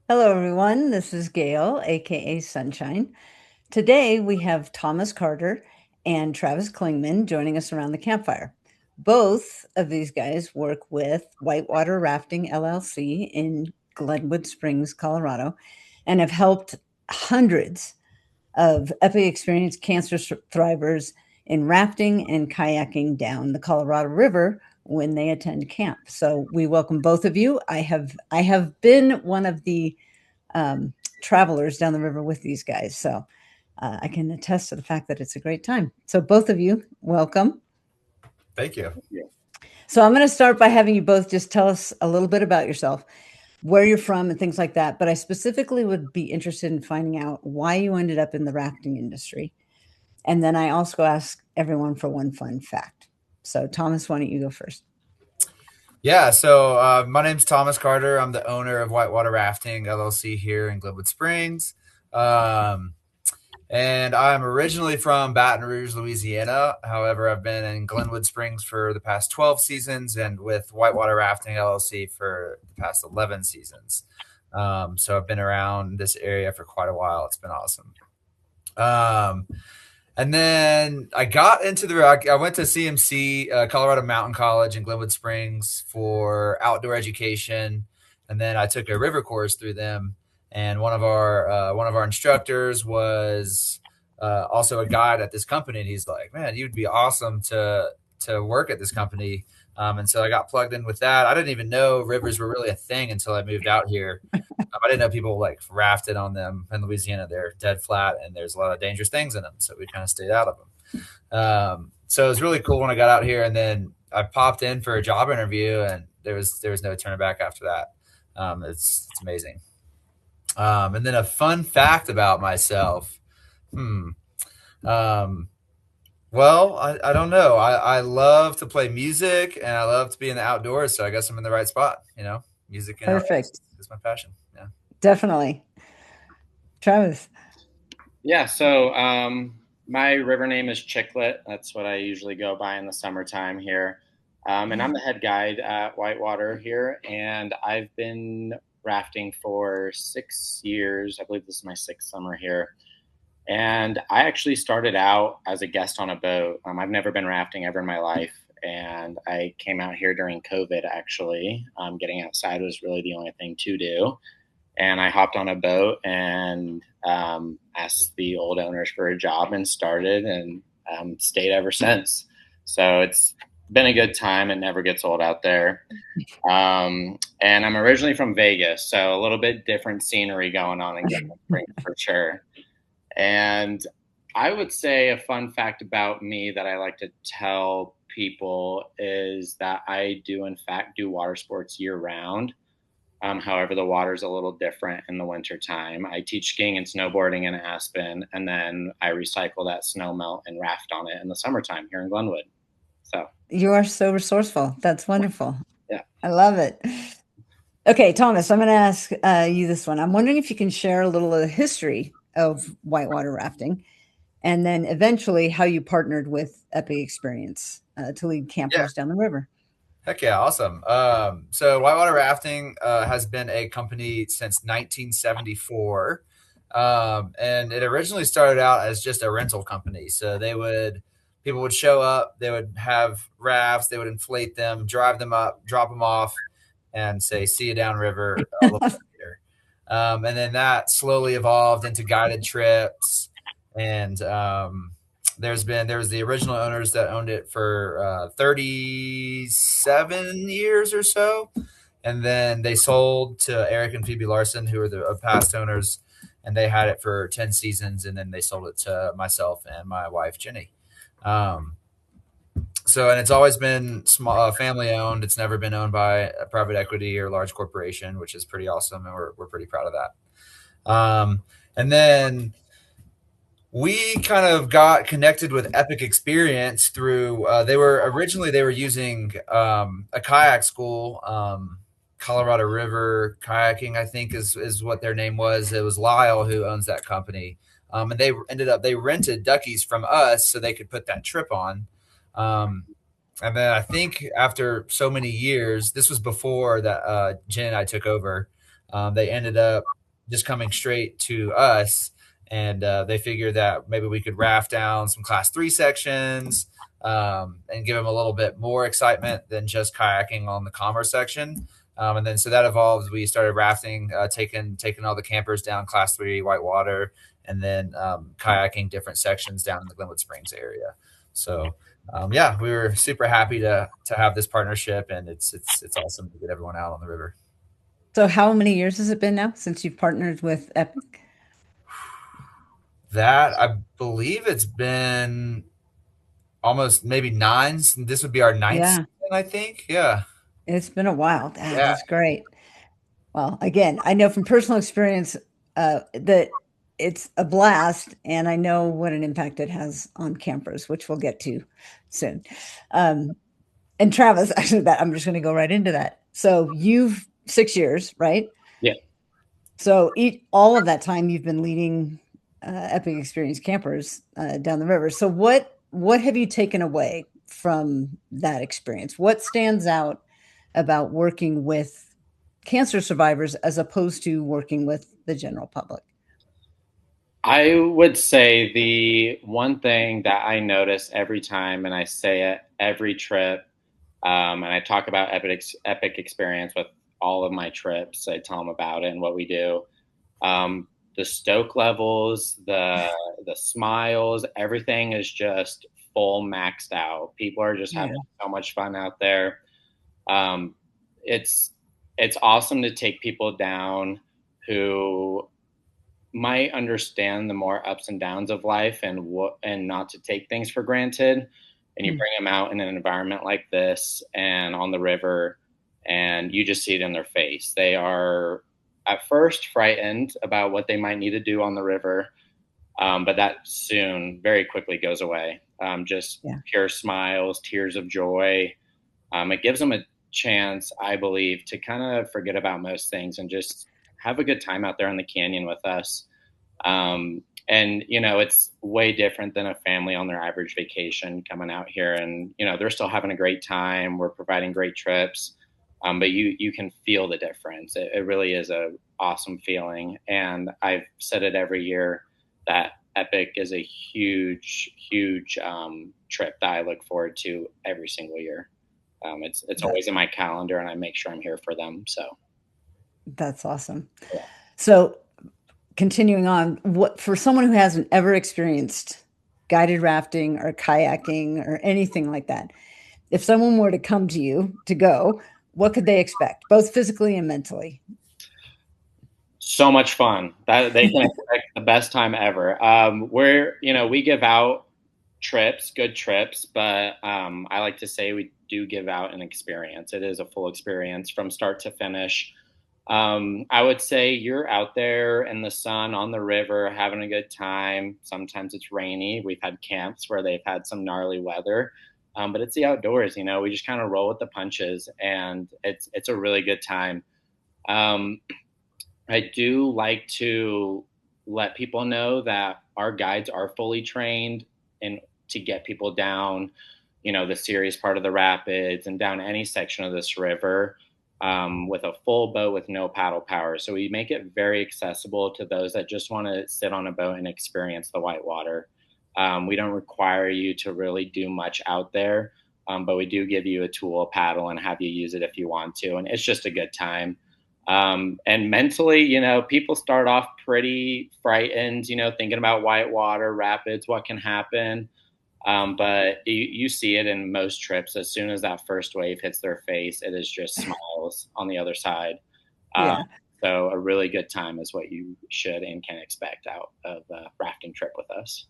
Hello, everyone. This is Gail, aka Sunshine. Today we have Thomas Carter and Travis Clingman joining us around the campfire. Both of these guys work with Whitewater Rafting LLC in Glenwood Springs, Colorado, and have helped hundreds of epic experience cancer thrivers in rafting and kayaking down the Colorado River when they attend camp. So we welcome both of you. I have been one of the travelers down the river with these guys. So I can attest to the fact that it's a great time. So, both of you, welcome. Thank you. So, I'm going to start by having you both just tell us a little bit about yourself, where you're from, and things like that. But I specifically would be interested in finding out why you ended up in the rafting industry. And then I also ask everyone for one fun fact. So, Thomas, why don't you go first? Yeah, so my name's Thomas Carter. I'm the owner of Whitewater Rafting LLC here in Glenwood Springs. Um, and I'm originally from Baton Rouge, Louisiana. However, I've been in Glenwood Springs for the past 12 seasons and with Whitewater Rafting LLC for the past 11 seasons. So I've been around this area for quite a while. It's been awesome. Um, And then I got into I went to CMC, Colorado Mountain College in Glenwood Springs for outdoor education. And then I took a river course through them. And one of our instructors was also a guide at this company. And he's like, man, you'd be awesome to work at this company. And so I got plugged in with that. I didn't even know rivers were really a thing until I moved out here. I didn't know people like rafted on them in Louisiana. They're dead flat and there's a lot of dangerous things in them. So we kind of stayed out of them. So it was really cool when I got out here, and then I popped in for a job interview, and there was no turning back after that. It's amazing. And then a fun fact about myself. Hmm. Um, well, I don't know. I love to play music and I love to be in the outdoors. So I guess I'm in the right spot. Music and outdoors Perfect. is my passion. Yeah. Definitely. Travis. Yeah, so my river name is Chicklet. That's what I usually go by in the summertime here. And I'm the head guide at Whitewater here, and I've been rafting for 6 years. I believe this is my sixth summer here. And I actually started out as a guest on a boat. I've never been rafting ever in my life. And I came out here during COVID, actually. Getting outside was really the only thing to do, and I hopped on a boat and asked the old owners for a job and started and stayed ever since. So it's been a good time. It never gets old out there. And I'm originally from Vegas, so a little bit different scenery going on in Glenwood Springs for sure. And I would say a fun fact about me that I like to tell people is that I do, in fact, do water sports year round. However, the water's a little different in the winter time. I teach skiing and snowboarding in Aspen, and then I recycle that snow melt and raft on it in the summertime here in Glenwood. So, You are so resourceful. That's wonderful. yeah. I love it. Okay, Thomas, I'm going to ask you this one. I'm wondering if you can share a little of the history of whitewater rafting and then eventually how you partnered with Epic Experience to lead Yeah. campers down the river. Heck yeah, awesome. So Whitewater Rafting has been a company since 1974, and it originally started out as just a rental company. So people would show up, they would have rafts, they would inflate them, drive them up, drop them off, and say, "See you downriver a little bit later." And then that slowly evolved into guided trips, and there was the original owners that owned it for 37 years or so, and then they sold to Eric and Phoebe Larson, who are the past owners, and they had it for 10 seasons, and then they sold it to myself and my wife Jenny. Um, and it's always been small, family owned. It's never been owned by a private equity or large corporation, which is pretty awesome, and we're pretty proud of that. And then we kind of got connected with Epic Experience through they were using a kayak school, Colorado River Kayaking, I think is what their name was. It was Lyle who owns that company, and they rented duckies from us so they could put that trip on. Um, and then I think after so many years, this was before that Jen and I took over. They ended up just coming straight to us. And they figured that maybe we could raft down some class 3 sections, and give them a little bit more excitement than just kayaking on the commerce section. And then so that evolved. We started rafting, taking all the campers down class 3 Whitewater, and then kayaking different sections down in the Glenwood Springs area. So yeah, we were super happy to have this partnership, and it's awesome to get everyone out on the river. So how many years has it been now since you've partnered with Epic? That I believe it's been almost maybe nine. This would be our ninth Yeah, season, I think. Yeah, it's been a while. yeah, That's great. Well, again, I know from personal experience that it's a blast, and I know what an impact it has on campers, which we'll get to soon. Um, and Travis, actually, that I'm just going to go right into that. So you've 6 years, right? Yeah. So all of that time you've been leading Epic Experience campers down the river. So what have you taken away from that experience? What stands out about working with cancer survivors as opposed to working with the general public? I would say the one thing that I notice every time, and I say it every trip, and I talk about epic experience with all of my trips. I tell them about it and what we do. The stoke levels, the smiles, everything is just full maxed out. People are just having Yeah, so much fun out there. Um, it's it's awesome to take people down who might understand the more ups and downs of life and not to take things for granted. And you mm, bring them out in an environment like this and on the river, and you just see it in their face. They are at first frightened about what they might need to do on the river, but that soon very quickly goes away. Just yeah, pure smiles, tears of joy. It gives them a chance, I believe, to kind of forget about most things and just have a good time out there in the canyon with us. And it's way different than a family on their average vacation coming out here, and they're still having a great time. We're providing great trips, but you can feel the difference. It really is a awesome feeling, and I've said it every year that Epic is a huge trip that I look forward to every single year. It's that, always in my calendar, and I make sure I'm here for them. So that's awesome. yeah. So continuing on, what for someone who hasn't ever experienced guided rafting or kayaking or anything like that, if someone were to come to you to go, what could they expect, both physically and mentally? So much fun that they can expect the best time ever. We give out trips, good trips, but I like to say we do give out an experience. It is a full experience from start to finish. I would say you're out there in the sun on the river having a good time. Sometimes it's rainy. We've had camps where they've had some gnarly weather, but it's the outdoors. We just kind of roll with the punches, and it's a really good time. Um, I do like to let people know that our guides are fully trained and to get people down, the serious part of the rapids and down any section of this river, with a full boat with no paddle power. So we make it very accessible to those that just want to sit on a boat and experience the whitewater. We don't require you to really do much out there, but we do give you a tool, a paddle, and have you use it if you want to. And it's just a good time. And mentally, people start off pretty frightened, thinking about whitewater, rapids, what can happen. But you see it in most trips. As soon as that first wave hits their face, it is just smiles on the other side. Um, Yeah. so a really good time is what you should and can expect out of a rafting trip with us.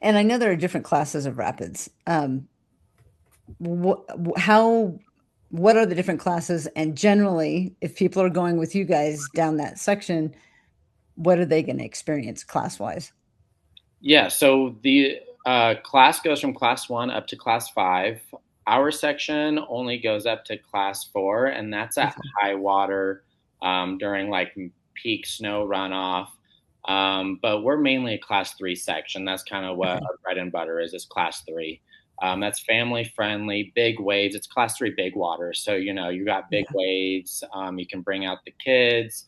And I know there are different classes of rapids. How, what are the different classes? And generally, if people are going with you guys down that section, what are they going to experience class wise? Yeah, so the class goes from class 1 up to class 5. Our section only goes up to class 4, and that's at Okay. high water during like peak snow runoff. But we're mainly a class 3 section. That's kind of what Okay. our bread and butter is class 3. That's family friendly, big waves. It's class 3 big water. So, you got big Yeah. waves. You can bring out the kids.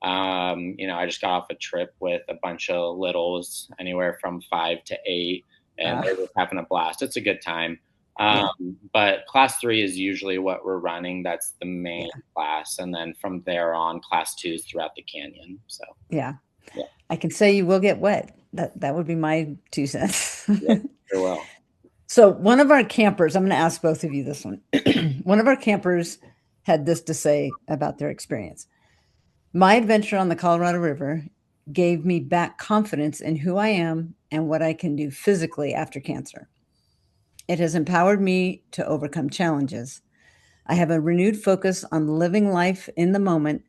I just got off a trip with a bunch of littles, anywhere from 5 to 8, and they're just having a blast. It's a good time. Yeah. But class 3 is usually what we're running. That's the main class. And then from there on, class 2s throughout the canyon. So, Yeah. yeah. I can say you will get wet. That would be my 2 cents. Yep, sure will. So one of our campers, I'm going to ask both of you this one. One of our campers had this to say about their experience. My adventure on the Colorado River gave me back confidence in who I am and what I can do physically after cancer. It has empowered me to overcome challenges. I have a renewed focus on living life in the moment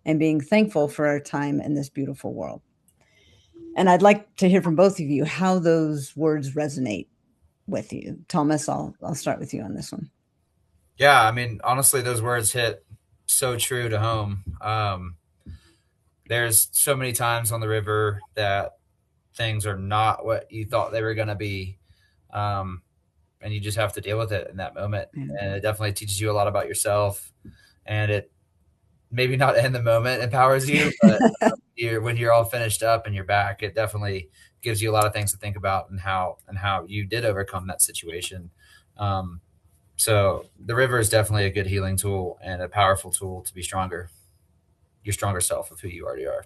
and being thankful for our time in this beautiful world. And I'd like to hear from both of you how those words resonate with you. Thomas, I'll start with you on this one. Yeah, I mean, honestly, those words hit so true to home. There's so many times on the river that things are not what you thought they were going to be. Um, and you just have to deal with it in that moment. Yeah. And it definitely teaches you a lot about yourself. And it maybe not in the moment empowers you, but when you're all finished up and you're back, it definitely gives you a lot of things to think about and how you did overcome that situation. So the river is definitely a good healing tool and a powerful tool to be stronger, your stronger self of who you already are.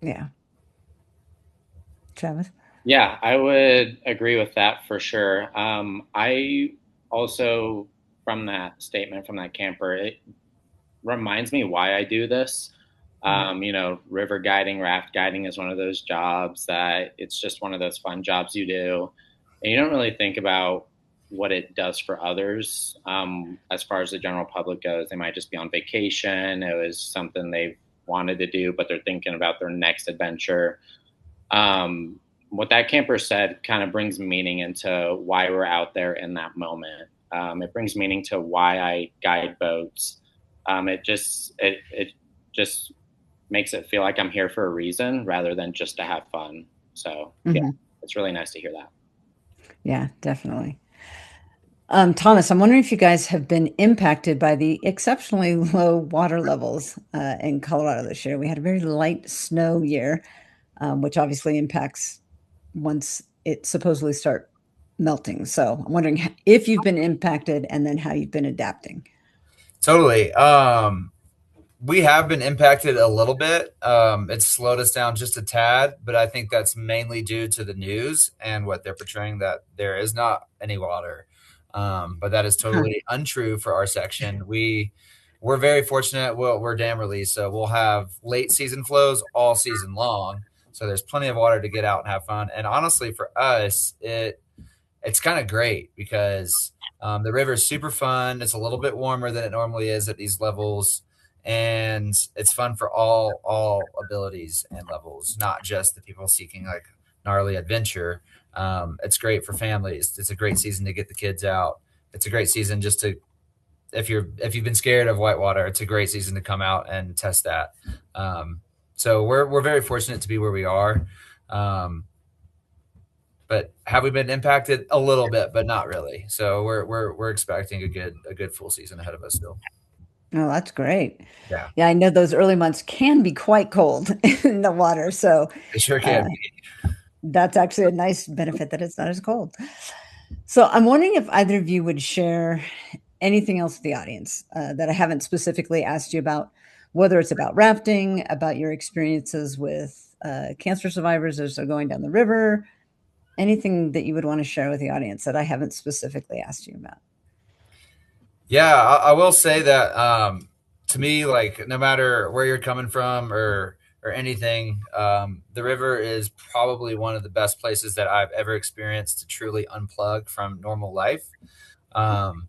Yeah. Travis? Yeah, I would agree with that for sure. I also, from that statement from that camper, it reminds me why I do this. River guiding, raft guiding is one of those jobs that it's just one of those fun jobs you do. And you don't really think about what it does for others. As far as the general public goes, they might just be on vacation. It was something they wanted to do, but they're thinking about their next adventure. What that camper said kind of brings meaning into why we're out there in that moment. It brings meaning to why I guide boats. It just makes it feel like I'm here for a reason rather than just to have fun. So yeah, it's really nice to hear that. Yeah, definitely. Thomas, I'm wondering if you guys have been impacted by the exceptionally low water levels in Colorado this year. We had a very light snow year, which obviously impacts once it supposedly start melting. So I'm wondering if you've been impacted and then how you've been adapting. Totally. We have been impacted a little bit. It's slowed us down just a tad, but I think that's mainly due to the news and what they're portraying, that there is not any water. But that is totally untrue for our section. We're very fortunate. We're dam released, so we'll have late season flows all season long. So there's plenty of water to get out and have fun. And honestly, for us, it's kind of great because the river is super fun. It's a little bit warmer than it normally is at these levels, and it's fun for all abilities and levels, not just the people seeking like gnarly adventure. It's great for families. It's a great season to get the kids out. It's a great season just to, if you've been scared of whitewater, it's a great season to come out and test that. So we're very fortunate to be where we are. But have we been impacted a little bit, but not really? So we're expecting a good full season ahead of us still. Oh, that's great. Yeah, Yeah, I know those early months can be quite cold in the water. So it sure can be. that's actually a nice benefit that it's not as cold. So I'm wondering if either of you would share anything else with the audience that I haven't specifically asked you about, whether it's about rafting, about your experiences with cancer survivors as they're going down the river, anything that you would want to share with the audience that I haven't specifically asked you about. Yeah, I will say that to me, like no matter where you're coming from or anything, the river is probably one of the best places that I've ever experienced to truly unplug from normal life. Um,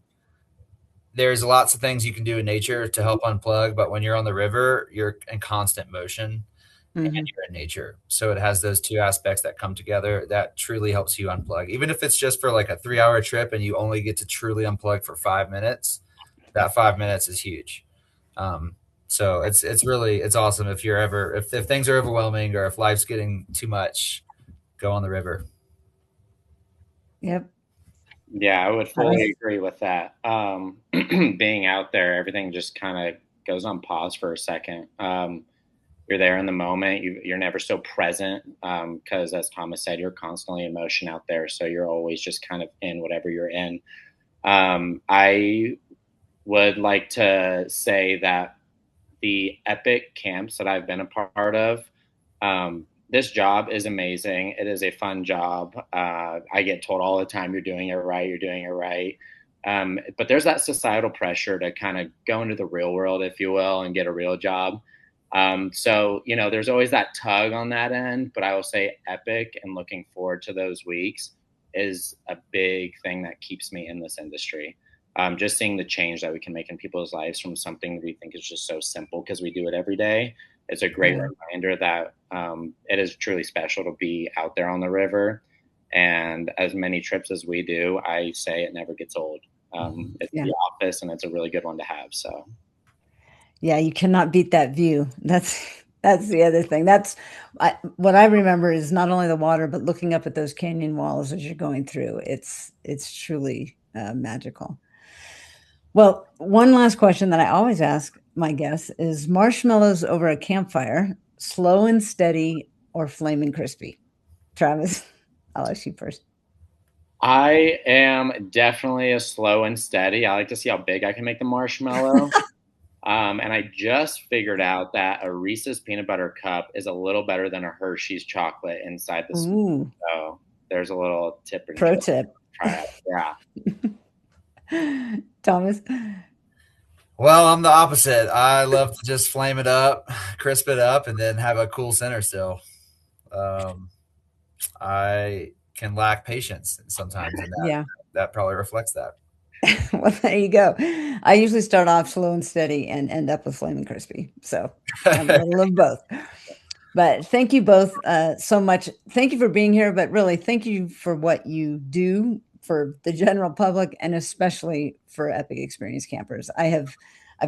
there's lots of things you can do in nature to help unplug, but when you're on the river, you're in constant motion and Mm-hmm. you're in nature. So it has those two aspects that come together that truly helps you unplug. Even if it's just for like a 3 hour trip and you only get to truly unplug for 5 minutes, that 5 minutes is huge. So it's awesome if you're ever, if things are overwhelming or if life's getting too much, go on the river. Yep. Yeah, I would fully agree with that. Being out there, everything just kind of goes on pause for a second. you're there in the moment. You're never so present because, as Thomas said, you're constantly in motion out there. So you're always just kind of in whatever you're in. I would like to say that the epic camps that I've been a part of, this job is amazing. It is a fun job. I get told all the time, you're doing it right, you're doing it right. But there's that societal pressure to kind of go into the real world, if you will, and get a real job. So, there's always that tug on that end, but I will say epic and looking forward to those weeks is a big thing that keeps me in this industry. Just seeing the change that we can make in people's lives from something we think is just so simple because we do it every day. It's a great reminder that it is truly special to be out there on the river. And as many trips as we do, I say it never gets old. It's the office, and it's a really good one to have. So, yeah, you cannot beat that view. That's the other thing. What I remember is not only the water, but looking up at those canyon walls as you're going through. It's truly magical. Well, one last question that I always ask my guests is marshmallows over a campfire, slow and steady or flaming crispy? Travis, I'll ask you first. I am definitely a slow and steady. I like to see how big I can make the marshmallow. And I just figured out that a Reese's peanut butter cup is a little better than a Hershey's chocolate inside the spoon. So there's a little tip and Pro trick. tip. Try it. Yeah. Thomas? Well, I'm the opposite. I love to just flame it up, crisp it up, and then have a cool center still. I can lack patience sometimes, and that probably reflects that. Well, there you go. I usually start off slow and steady and end up with flaming crispy. So I'm a little of both. But thank you both so much. Thank you for being here, but really thank you for what you do for the general public and especially for Epic Experience campers. I've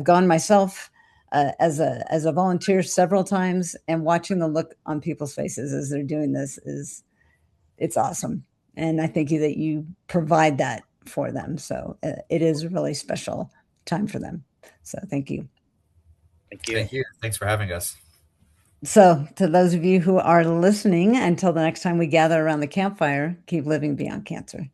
gone myself as a volunteer several times, and watching the look on people's faces as they're doing this it's awesome. And I thank you that you provide that for them. So it is a really special time for them. So thank you. Thank you. Thank you. Thanks for having us. So to those of you who are listening, until the next time we gather around the campfire, keep living beyond cancer.